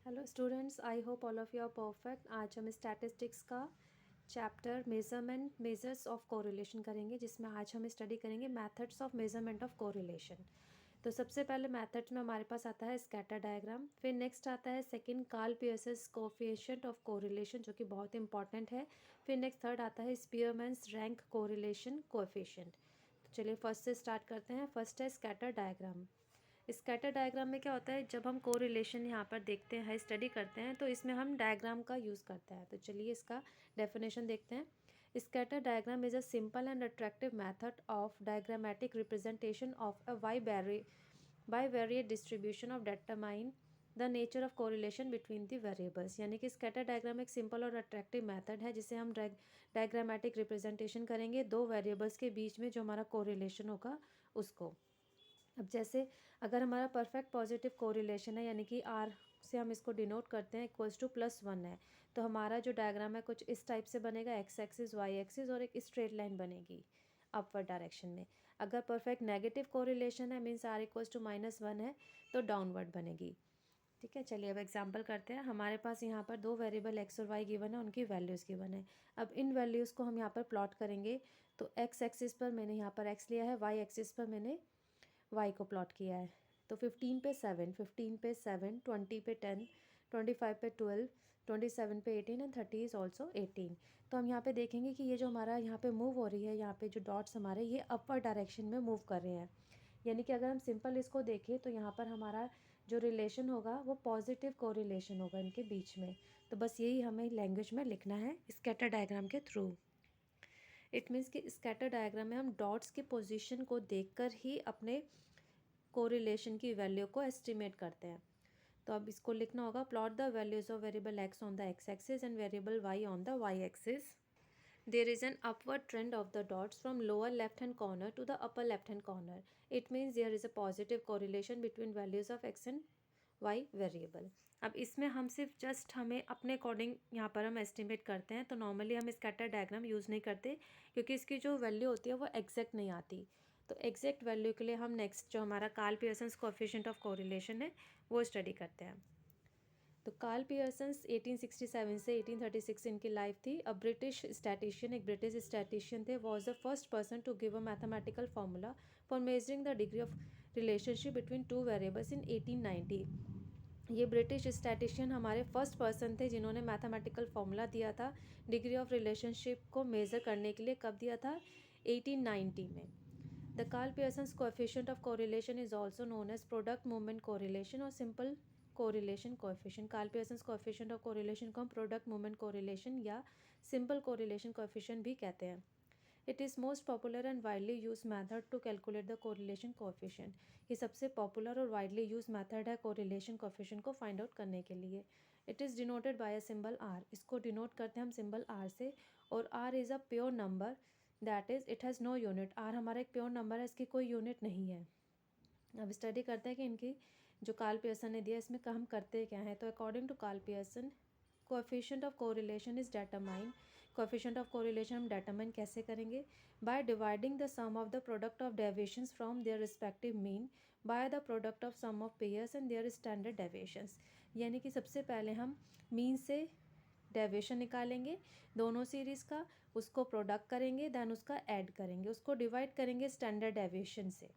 Hello students, I hope all of you are perfect. आज हम statistics का chapter measures of correlation करेंगे, जिसमें आज हम स्टडी करेंगे methods of measurement of correlation. तो सबसे पहले मेथड्स में हमारे पास आता है स्कैटर डायग्राम, फिर नेक्स्ट आता है second Karl Pearson's coefficient of correlation, जो कि बहुत इंपॉर्टेंट है। फिर नेक्स्ट थर्ड आता है स्पीयरमैन्स रैंक कोरिलेशन कोएफिशिएंट। तो चलिए फर्स्ट से स्टार्ट करते हैं। फर्स्ट है स्कैटर डायग्राम। स्कैटर डायग्राम में क्या होता है, जब हम कोरिलेशन यहाँ पर देखते हैं, स्टडी करते हैं, तो इसमें हम डायग्राम का यूज़ करते हैं। तो चलिए इसका डेफिनेशन देखते हैं। Scatter diagram is a simple and attractive method of diagrammatic representation of a bivariate distribution of determine the nature of correlation between the variables. यानी कि स्कैटर डायग्राम एक सिंपल और अट्रैक्टिव मेथड है, जिसे हम डायग्रामेटिक रिप्रेजेंटेशन करेंगे दो variables के बीच में जो हमारा कोरिलेशन होगा उसको। अब जैसे अगर हमारा परफेक्ट पॉजिटिव कोरिलेशन है, यानी कि आर से हम इसको डिनोट करते हैं इक्वल्स टू +1 है, तो हमारा जो डायग्राम है कुछ इस टाइप से बनेगा, एक्स एक्सिस वाई एक्सिस और एक स्ट्रेट लाइन बनेगी अपवर्ड डायरेक्शन में। अगर परफेक्ट नेगेटिव कोरिलेशन है, मीन्स आर इक्वल्स टू -1 है, तो डाउनवर्ड बनेगी। ठीक है, चलिए अब एग्जांपल करते हैं। हमारे पास यहाँ पर दो वेरिएबल एक्स और वाई गिवन है, उनकी वैल्यूज़ गिवन है। अब इन वैल्यूज़ को हम यहाँ पर प्लॉट करेंगे। तो एक्स एक्सिस पर मैंने यहाँ पर एक्स लिया है, वाई एक्सिस पर मैंने वाई को प्लॉट किया है। तो 15 पे 7, 15 पे 7, 20 पे 10, 25 पे 12, 27 पे 18 एंड 30 इज़ ऑल्सो 18। तो हम यहाँ पे देखेंगे कि ये जो हमारा यहाँ पे मूव हो रही है, यहाँ पे जो डॉट्स हमारे ये अपवर्ड डायरेक्शन में मूव कर रहे हैं। यानी कि अगर हम सिंपल इसको देखें तो यहाँ पर हमारा जो रिलेशन होगा वो पॉजिटिव कोरिलेशन होगा इनके बीच में। तो बस यही हमें लैंग्वेज में लिखना है स्कैटर डायग्राम के थ्रू। इट मीन्स कि स्कैटर डायग्राम में हम डॉट्स की पोजीशन को देखकर ही अपने कोरिलेशन की वैल्यू को एस्टिमेट करते हैं। तो अब इसको लिखना होगा, plot the values of variable X on the X axis and variable Y on the Y axis. There is an upward trend of the dots from lower left hand corner to the upper left hand corner. It means there is a positive correlation between values of x and y variable. अब इसमें हम सिर्फ just हमें अपने according यहाँ पर हम estimate करते हैं। तो नॉर्मली हम स्कैटर डायग्राम यूज़ नहीं करते, क्योंकि इसकी जो वैल्यू होती है वो एग्जैक्ट नहीं आती। तो एग्जैक्ट वैल्यू के लिए हम नेक्स्ट जो हमारा Karl Pearson's coefficient of correlation है वो स्टडी करते हैं। तो कार्ल पियर्सन्स 1867 से 1836 इनकी लाइफ थी। अ ब्रिटिश स्टैटिशियन, एक ब्रिटिश स्टैटिशियन थे, was the first person to give a mathematical formula for measuring the degree of relationship between two variables in 1890। ये ब्रिटिश स्टैटिशियन हमारे फर्स्ट पर्सन थे जिन्होंने mathematical formula दिया था degree of relationship को measure करने के लिए। कब दिया था? 1890 में। The Karl Pearson's coefficient of correlation is also known as product movement correlation और simple correlation coefficient. Karl Pearson's coefficient of correlation को हम प्रोडक्ट मूवमेंट कोरिलेशन या सिंपल कोरिलेशन कोएफिशिएंट भी कहते हैं। It is most popular and widely use method to calculate the correlation coefficient. ये सबसे popular और वाइडली यूज मैथड है कोरिलेशन कोएफिशिएंट को फाइंड आउट करने के लिए। It is denoted by a symbol R. इसको डिनोट करते हैं हम सिंबल आर से। और R is a pure number, that is it has no unit. R हमारा एक प्योर नंबर है, इसकी कोई यूनिट नहीं है। अब स्टडी करते हैं कि इनकी जो कार्ल पियर्सन ने दिया इसमें हम करते क्या है। तो according to Karl Pearson, coefficient of correlation is determine. Coefficient of correlation हम डेटरमाइन कैसे करेंगे? By dividing the sum of the product of deviations from their respective mean by the product of sum of pairs and their standard deviations. यानी कि सबसे पहले हम mean से deviation निकालेंगे दोनों सीरीज़ का, उसको प्रोडक्ट करेंगे, देन उसका ऐड करेंगे, उसको डिवाइड करेंगे स्टैंडर्ड डेविएशन से।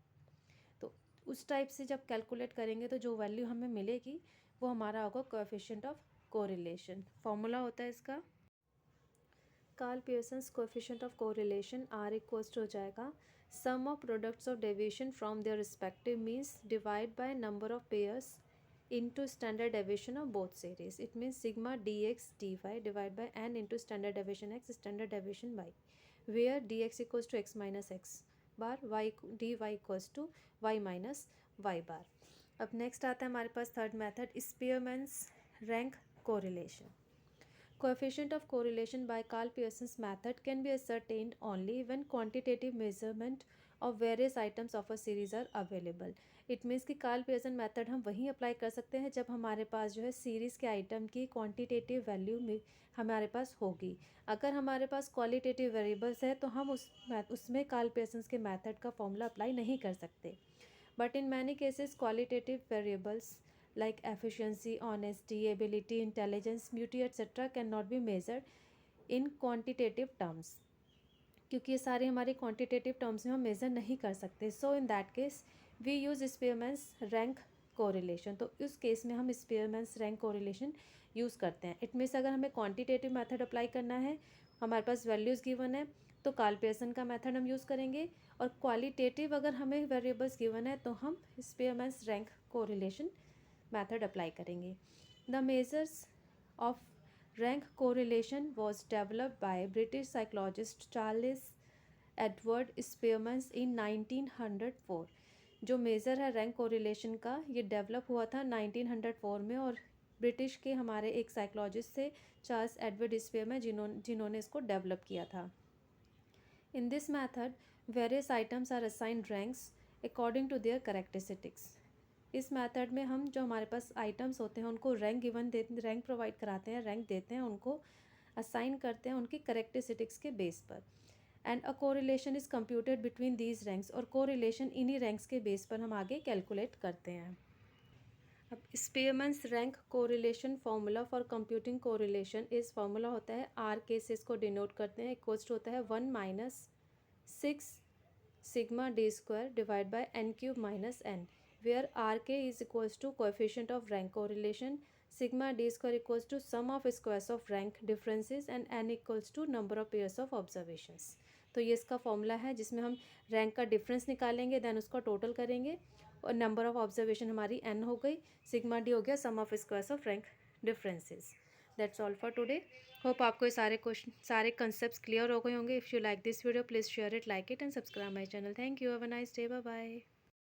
तो उस टाइप से जब कैलकुलेट करेंगे तो जो वैल्यू हमें मिलेगी वो हमारा होगा कोएफिशिएंट ऑफ कोरिलेशन। फॉर्मूला होता है इसका, Karl Pearson's coefficient of correlation r equals to हो जाएगा sum of products of deviation from their respective means divide by number of pairs into standard deviation of both series. It means sigma dx dy divided by n into standard deviation x standard deviation y, where dx equals to x minus x bar, y dy equals to y minus y bar. अब next आता है हमारे पास third method, Spearman's rank correlation. Coefficient of correlation by Karl Pearson's method can be ascertained only when quantitative measurement of various items of a series are available. It means कि Karl Pearson method हम वहीं apply कर सकते हैं जब हमारे पास जो है सीरीज़ के आइटम की क्वांटिटेटिव वैल्यू में हमारे पास होगी। अगर हमारे पास क्वालिटेटिव वेरिएबल्स है तो हम उसमें कार्ल पियर्सन के मेथड का फॉर्मूला अप्लाई नहीं कर सकते। But in many cases qualitative variables like efficiency, honesty, ability, intelligence, beauty, etc. cannot be measured in quantitative terms, क्योंकि ये सारे हमारे क्वांटिटेटिव टर्म्स में हम मेज़र नहीं कर सकते. So in that case we use Spearman's rank correlation. तो उस केस में हम स्पीयरमैन्स रैंक कोरिलेशन यूज़ करते हैं. इट मीन्स अगर हमें क्वांटिटेटिव मेथड अप्लाई करना है, हमारे पास वैल्यूज़ गिवन है, तो कार्ल पियर्सन का मेथड हम यूज़ करेंगे. और क्वालिटेटिव अगर हमें वेरिएबल्स गिवन है तो हम Spearman's rank correlation method apply करेंगे. The measures of rank correlation was developed by British psychologist Charles Edward Spearman in 1904. जो मेज़र है रैंक कोरिलेशन का, ये डेवलप हुआ था 1904 में, और ब्रिटिश के हमारे एक साइकोलॉजिस्ट थे चार्ल्स एडवर्ड स्पीयरमैन, जिन्होंने इसको डेवलप किया था. In this method various items are assigned ranks according to their characteristics. इस मेथड में हम जो हमारे पास आइटम्स होते हैं उनको रैंक प्रोवाइड कराते हैं, रैंक देते हैं, उनको असाइन करते हैं उनकी करेक्टरिस्टिक्स के बेस पर. And a correlation is computed between these ranks, और कोरिलेशन इन्हीं रैंक्स के बेस पर हम आगे कैलकुलेट करते हैं. अब स्पीयरमैन्स rank correlation formula for computing correlation इस फार्मूला होता है आर के से इसको डिनोट करते हैं. इक्वल्स होता है 1 - 6 sigma D square divide by n cube minus n, where rk is equals to coefficient of rank correlation, sigma d square equals to sum of squares of rank differences, and n equals to number of pairs of observations. तो ये इसका formula है जिसमें हम rank का difference निकालेंगे, then उसका total करेंगे, और नंबर ऑफ ऑब्जर्वेशन हमारी n हो गई, सिग्मा डी हो गया sum of squares of rank differences. That's all for today. Hope आपको ये सारे कंसेप्ट्स क्लियर हो गए होंगे. If you like this video please share it, like it and subscribe my channel. Thank you. Have a nice day. Bye bye.